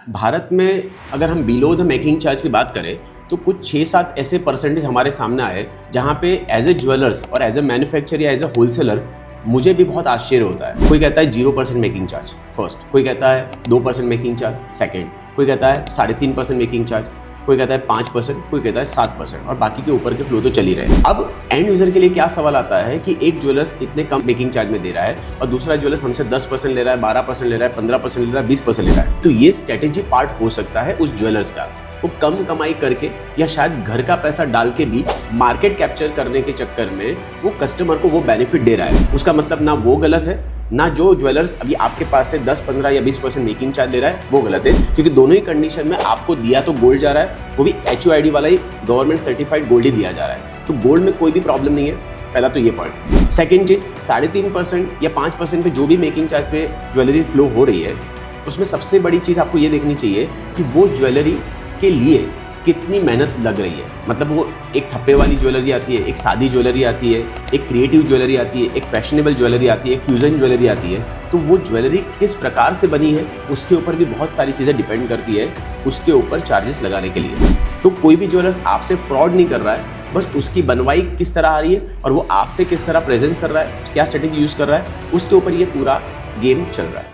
भारत में अगर हम बिलो द मेकिंग चार्ज की बात करें तो कुछ 6-7 ऐसे परसेंटेज हमारे सामने आए जहाँ पे एज ए ज्वेलर्स और एज ए मैन्युफैक्चरर या एज ए होलसेलर मुझे भी बहुत आश्चर्य होता है। कोई कहता है 0% मेकिंग चार्ज फर्स्ट, कोई कहता है 2% मेकिंग चार्ज सेकंड, कोई कहता है 3.5% मेकिंग चार्ज, कोई कहता है 5%, कोई कहता है 7% और बाकी के ऊपर के फ्लो तो चल ही रहे हैं। अब एंड यूजर के लिए क्या सवाल आता है कि एक ज्वेलर्स इतने कम मेकिंग चार्ज में दे रहा है और दूसरा ज्वेलर्स हमसे 10% ले रहा है, 12% ले रहा है, 15% ले रहा है, 20% ले रहा है। तो ये स्ट्रेटेजी पार्ट हो सकता है उस ज्वेलर्स का। वो कम कमाई करके या शायद घर का पैसा डाल के भी मार्केट कैप्चर करने के चक्कर में वो कस्टमर को वो बेनिफिट दे रहा है। उसका मतलब ना वो गलत है, ना जो ज्वेलर्स अभी आपके पास से 10, 15 या 20% मेकिंग चार्ज ले रहा है वो गलत है, क्योंकि दोनों ही कंडीशन में आपको दिया तो गोल्ड जा रहा है, वो भी HUID वाला ही गवर्नमेंट सर्टिफाइड गोल्ड ही दिया जा रहा है। तो गोल्ड में कोई भी प्रॉब्लम नहीं है। पहला तो ये पॉइंट। सेकेंड चीज, 3.5% या 5% पे जो भी मेकिंग चार्ज पे ज्वेलरी फ्लो हो रही है उसमें सबसे बड़ी चीज़ आपको ये देखनी चाहिए कि वो ज्वेलरी के लिए कितनी मेहनत लग रही है। मतलब वो एक थप्पे वाली ज्वेलरी आती है, एक सादी ज्वेलरी आती है, एक क्रिएटिव ज्वेलरी आती है, एक फैशनेबल ज्वेलरी आती है, एक फ्यूजन ज्वेलरी आती है। तो वो ज्वेलरी किस प्रकार से बनी है उसके ऊपर भी बहुत सारी चीज़ें डिपेंड करती है उसके ऊपर चार्जेस लगाने के लिए। तो कोई भी ज्वेलर्स आपसे फ्रॉड नहीं कर रहा है, बस उसकी बनवाई किस तरह आ रही है और वो आपसे किस तरह प्रेजेंस कर रहा है, क्या स्ट्रेटेजी यूज़ कर रहा है, उसके ऊपर ये पूरा गेम चल रहा है।